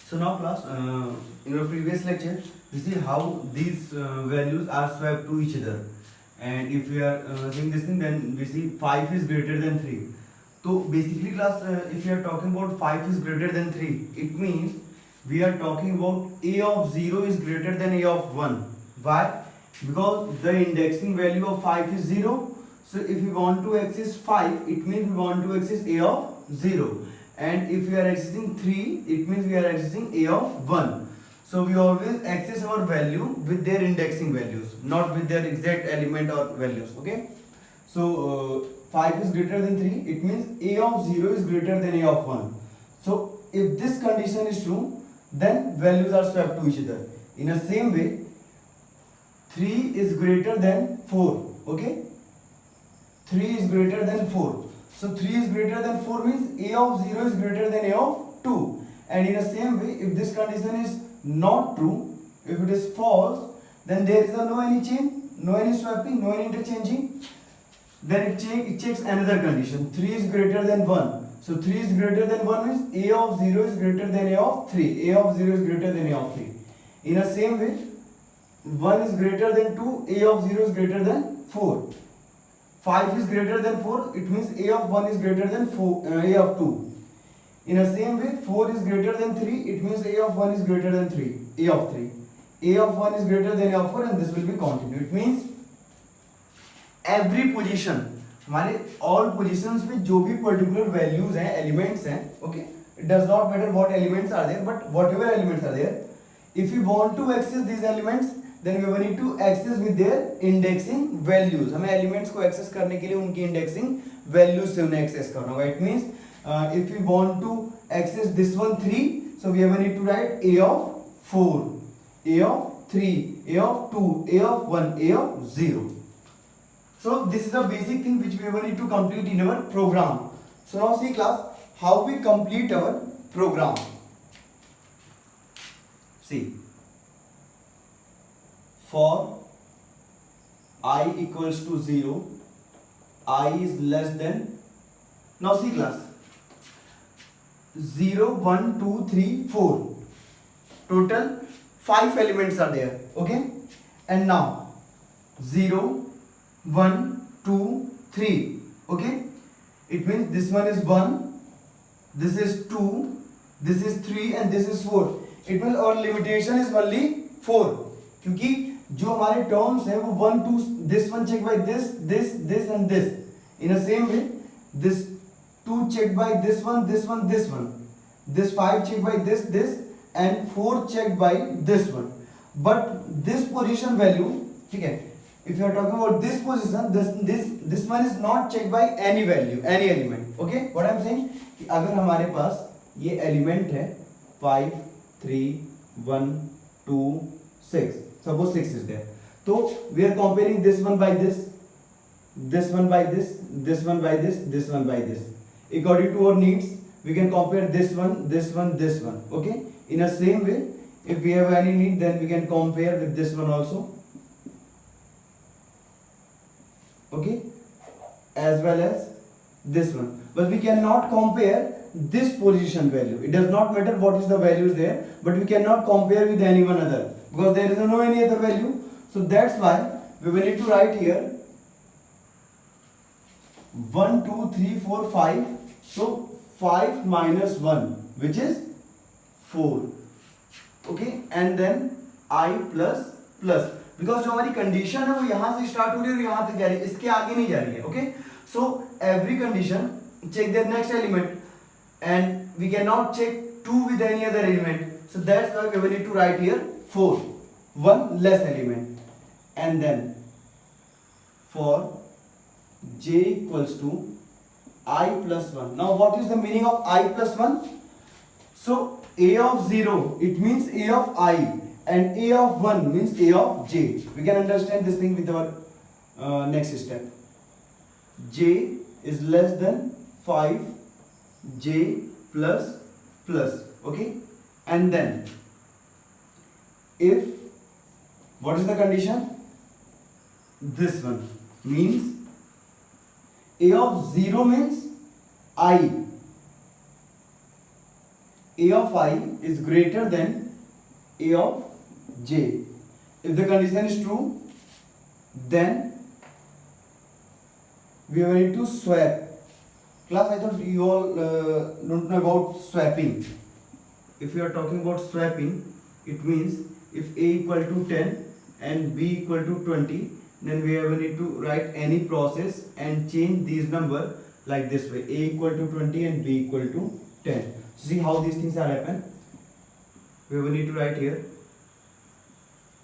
So now class, in our previous lecture, we see how these values are swapped to each other. And if we are seeing this thing, then we see 5 is greater than 3. So basically class, if we are talking about 5 is greater than 3, it means we are talking about a of 0 is greater than a of 1. Why? Because the indexing value of 5 is 0. So if we want to access 5, it means we want to access a of 0. And if we are accessing 3, it means we are accessing a of 1. So we always access our value with their indexing values, not with their exact element or values. Okay. So 5 is greater than 3, it means a of 0 is greater than a of 1. So if this condition is true, then values are swapped to each other. In the same way, 3 is greater than 4. Okay. 3 is greater than 4. So 3 is greater than 4 means a of 0 is greater than a of 2. And in the same way, if this condition is not true, if it is false, then there is no any change, no any swapping, no any interchanging. Then it checks another condition. 3 is greater than 1. So 3 is greater than 1 means a of 0 is greater than a of 3. A of 0 is greater than a of 3. In the same way, 1 is greater than 2, a of 0 is greater than 4. 5 is greater than 4, it means a of 1 is greater than a of 2. In the same way, 4 is greater than 3, it means a of 1 is greater than 3, a of 3. A of 1 is greater than a of 4 and this will be continued. It means every position, हमारे all positions में जो भी particular values हैं, elements हैं, okay, it does not matter what elements are there, but whatever elements are there, if we want to access these elements, then we will need to access with their indexing values. हमें elements को access करने के लिए उनकी indexing values से उन्हें access करना होगा. It means if we want to access this one 3, so we will need to write a of 4, a of 3, a of 2, a of 1, a of 0. So this is the basic thing which we will need to complete in our program. So now see class, how we complete our program. See, for I equals to 0, I is less than, now see class, 0, 1, 2, 3, 4, total 5 elements are there, okay, and now 0, 1, 2, 3, okay, it means this one is 1, this is 2, this is 3 and this is 4. It means our limitation is only 4, क्योंकि जो हमारे terms हैं वो 1, 2, this one checked by this, this and this. In the same way, this 2 checked by this one, this one, this one. This 5 checked by this and 4 checked by this one. But this position value, okay, if you are talking about this position, this one is not checked by any value, any element. Okay, what I am saying, कि अगर हमारे पास ये element है 5, 3, 1, 2, 6. Suppose 6 is there. So we are comparing this one by this one by this one by this one by this. According to our needs, we can compare this one, this one, this one. Okay. In the same way, if we have any need, then we can compare with this one also. Okay. As well as this one. But we cannot compare this position value. It does not matter what is the values there, but we cannot compare with anyone other because there is no any other value. So that's why we will need to write here 1, 2, 3, 4, 5. So 5 minus 1, which is 4. Okay, and then I plus plus. Because जो हमारी condition है वो यहाँ से start हो रही है और यहाँ तक जा रही है, इसके आगे नहीं जा रही है. Okay, so every condition check their next element, and we cannot check 2 with any other element. So that's why we will need to write here 4, one less element, and then for j equals to I plus 1. Now what is the meaning of I plus 1? So a of 0, it means a of I, and a of 1 means a of j. We can understand this thing with our next step. J is less than 5, j plus plus, okay, and then if, what is the condition? This one means a of 0 means I, a of I is greater than a of j. If the condition is true, then we are going to swap. Class, I thought you all don't know about swapping. If we are talking about swapping, it means if a equal to 10 and b equal to 20, then we have need to write any process and change these number like this way: a equal to 20 and b equal to 10. See how these things are happen. We will need to write here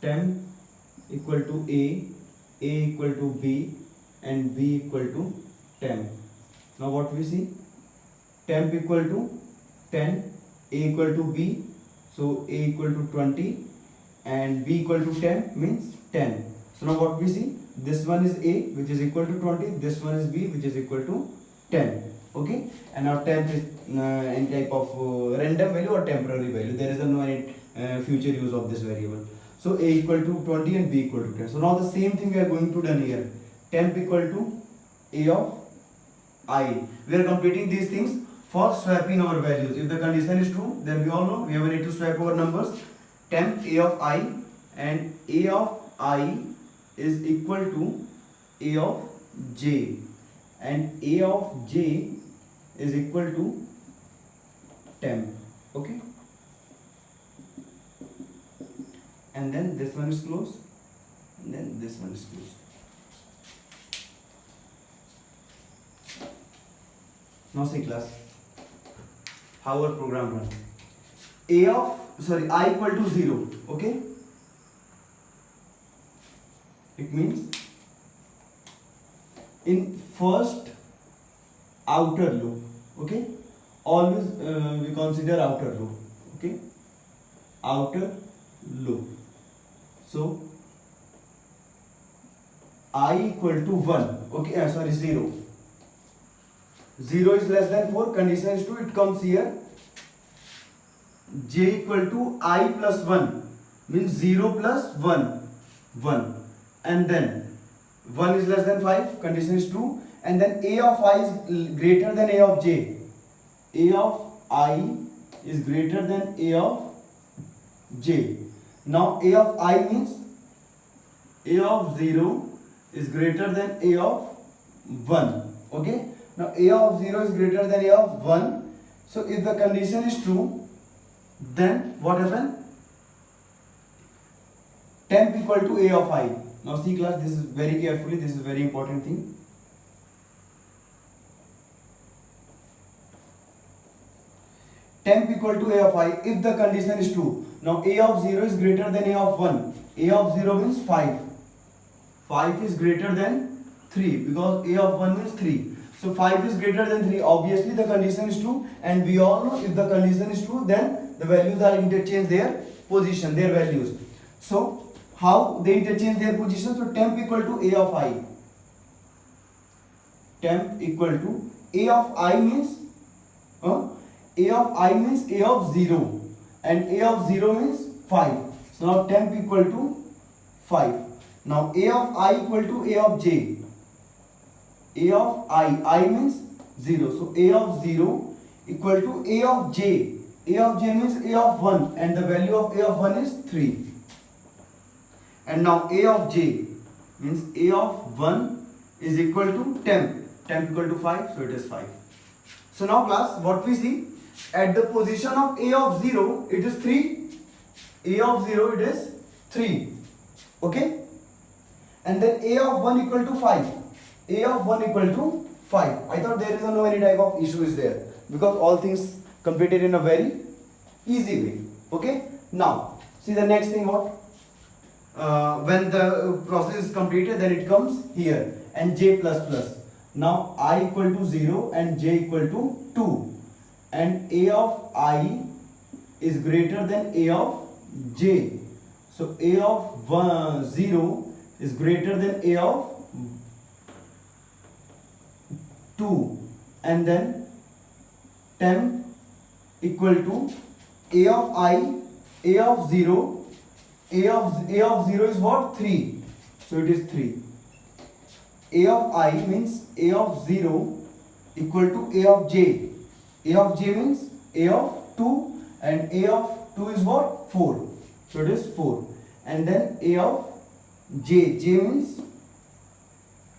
10 equal to a equal to b, and b equal to 10. Now what we see, temp equal to 10, a equal to b, so a equal to 20 and b equal to 10 means 10. So now what we see, this one is a which is equal to 20, this one is b which is equal to 10. Okay, and now temp is any type of random value or temporary value. There is no any future use of this variable. So a equal to 20 and b equal to 10. So now the same thing we are going to done here. Temp equal to a of I. We are completing these things for swapping our values. If the condition is true, then we all know we have need to swap our numbers. Temp a of I, and a of I is equal to a of j, and a of j is equal to temp. Okay, and then this one is closed, and then this one is closed. Now see class, how our program run. I equal to 0. Okay, it means in first outer loop. Okay, always we consider outer loop. Okay, outer loop. So I equal to 1. Okay, 0. 0 is less than 4, condition is true, it comes here. J equal to I plus 1 means 0 plus 1, 1, and then 1 is less than 5, condition is true, and then a of I is greater than a of j. A of I is greater than a of j. Now a of I means a of 0 is greater than a of 1. Okay, now a of 0 is greater than a of 1. So if the condition is true, then what happens? Temp equal to a of I. Now see class, this is very carefully, this is very important thing. Temp equal to a of I if the condition is true. Now a of 0 is greater than a of 1. A of 0 means 5. 5 is greater than 3 because a of 1 means 3. So 5 is greater than 3. Obviously the condition is true, and we all know if the condition is true, then the values are interchange their position, their values. So how they interchange their position? So temp equal to a of I. Temp equal to a of I means a of I means a of 0, and a of 0 means 5. So now temp equal to 5. Now a of I equal to a of j. A of I means 0. So a of 0 equal to a of j. A of j means a of 1, and the value of a of 1 is 3. And now a of j means a of 1 is equal to temp. Temp equal to 5, so it is 5. So now class, what we see, at the position of a of 0, it is 3. A of 0, it is 3. Okay, and then a of 1 equal to 5. A of 1 equal to 5. I thought there is no any type of issue is there, because all things completed in a very easy way. Okay, now see the next thing. What when the process is completed, then it comes here, and j plus plus. Now I equal to 0 and j equal to 2, and a of I is greater than a of j. So a of 0 is greater than a of 2, and then temp equal to a of I, a of 0, a of 0 is what? 3. So it is 3. A of I means a of 0 equal to a of j. A of j means a of 2, and a of 2 is what? 4. So it is 4. And then a of j means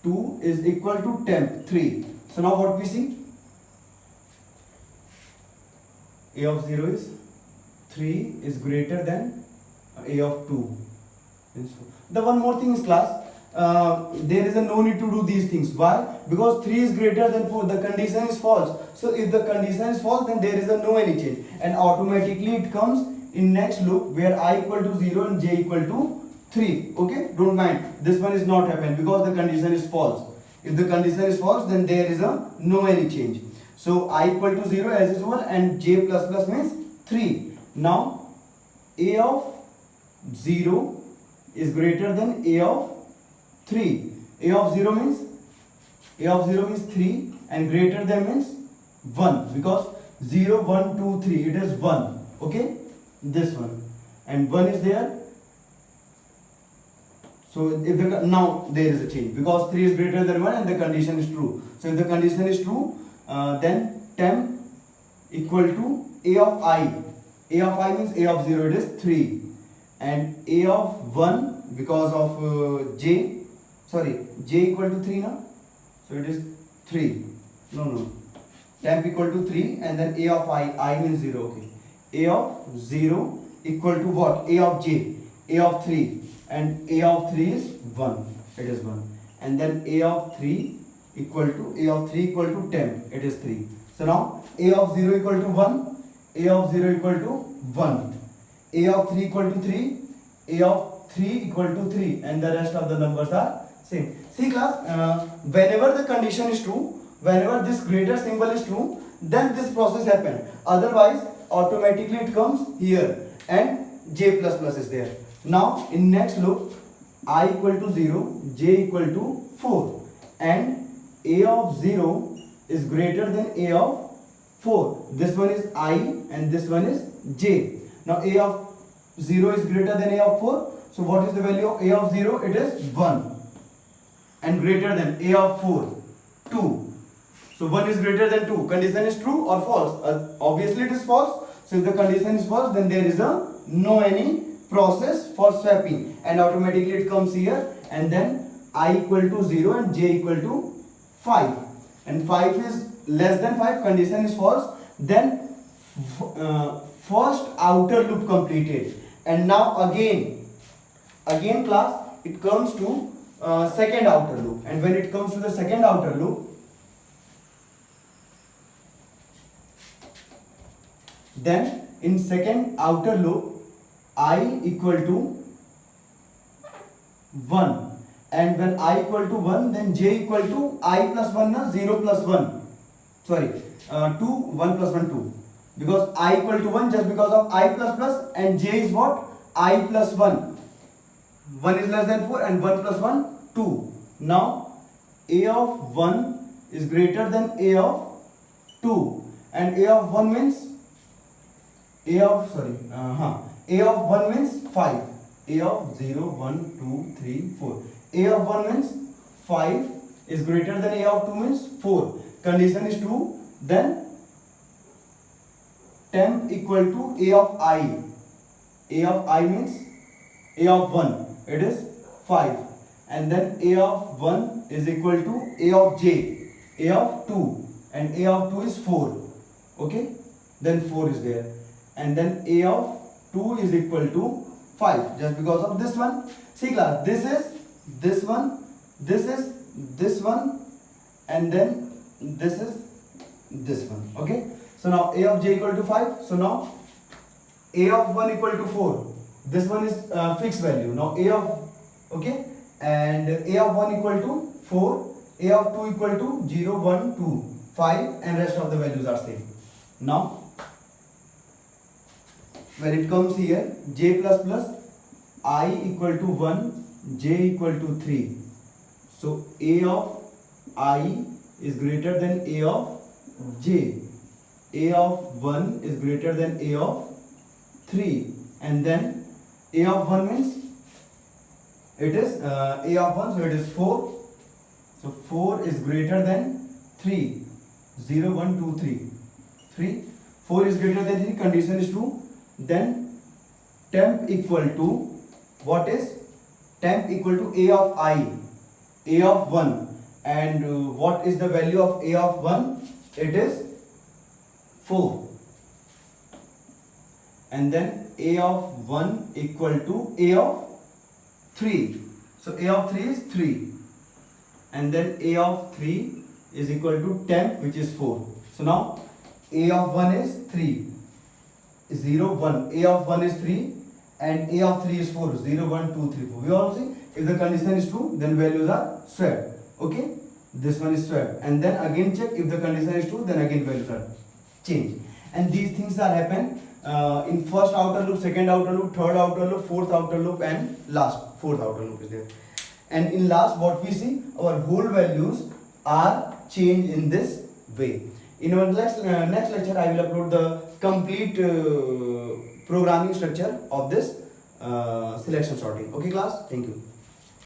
2 is equal to temp 3. So now what we see? A of 0 is 3 is greater than a of 2. The one more thing is class, there is a no need to do these things. Why? Because 3 is greater than 4, the condition is false. So if the condition is false, then there is a no any change, and automatically it comes in next loop where I equal to 0 and j equal to 3. Okay, don't mind, this one is not happen because the condition is false. If the condition is false, then there is a no any change. So I equal to 0 as usual, and j plus plus means 3. Now a of 0 is greater than a of 3. A of 0 means 3 and greater than means 1, because 0 1 2 3 it is 1. Okay, this one, and 1 is there. So if now there is a change because 3 is greater than 1 and the condition is true. So if the condition is true, then temp equal to a of I. A of I means a of 0 it is 3, and a of 1 because of j equal to 3 now. So it is 3. No. Temp equal to 3, and then a of I means 0. Okay. A of 0 equal to what? A of j. A of 3, and a of 3 is 1. It is 1. And then a of 3 equal to temp. It is 3. So now a of 0 equal to 1. A of 0 equal to 1. A of 3 equal to 3. A of 3 equal to 3, and the rest of the numbers are same. See class, whenever the condition is true, whenever this greater symbol is true, then this process happen. Otherwise automatically it comes here and j plus plus is there. Now in next loop, I equal to 0, j equal to 4, and a of 0 is greater than a of 4. This one is I and this one is j. Now a of 0 is greater than a of 4. So what is the value of a of 0? It is 1, and greater than a of 4 2. So 1 is greater than 2. Condition is true or false? Obviously it is false. So if the condition is false, then there is a no any process for swapping, and automatically it comes here, and then I equal to 0 and j equal to 5, and 5 is less than 5, condition is false. Then first outer loop completed, and now again class it comes to second outer loop, and when it comes to the second outer loop, then in second outer loop I equal to 1, and when I equal to 1, then j equal to I plus 1 na 0 plus 1, sorry 2 1 plus 1 2, because I equal to 1 just because of I plus plus, and j is what? I plus 1. 1 is less than 4, and 1 plus 1 2. Now a of 1 is greater than a of 2, and a of 1 means a of 1 means 5. A of 0 1 2 3 4. A of 1 means 5 is greater than a of 2 means 4. Condition is true. Then temp equal to a of I. A of I means a of 1. It is 5. And then a of 1 is equal to a of j. A of 2. And a of 2 is 4. Okay. Then 4 is there. And then a of 2 is equal to 5 just because of this one. See class, this is this one, this is this one, and then this is this one. Okay. So now a of j equal to 5. So now a of 1 equal to 4. This one is fixed value. Now a of, okay, and a of 1 equal to 4, a of 2 equal to 0 1 2 5, and rest of the values are same. Now when it comes here, j plus plus I equal to 1, j equal to 3. So a of I is greater than a of j. A of 1 is greater than a of 3, and then a of 1 means it is a of 1, so it is 4. So 4 is greater than 3. 0 1 2 3. 3. 4 is greater than 3, condition is true. Then temp equal to, what is temp equal to a of I, a of 1, and what is the value of a of 1? It is 4. And then a of 1 equal to a of 3. So a of 3 is 3. And then a of 3 is equal to temp, which is 4. So now a of 1 is 3. 0, 1. A of 1 is 3 and a of 3 is 4. 0, 1, 2, 3, 4. We all see if the condition is true, then values are swapped. Okay? This one is swapped. And then again check if the condition is true, then again values are changed. And these things are happen in first outer loop, second outer loop, third outer loop, fourth outer loop, and last fourth outer loop is there. And in last, what we see, our whole values are changed in this way. In our next lecture, I will upload the complete programming structure of this selection sorting. Okay, class? Thank you.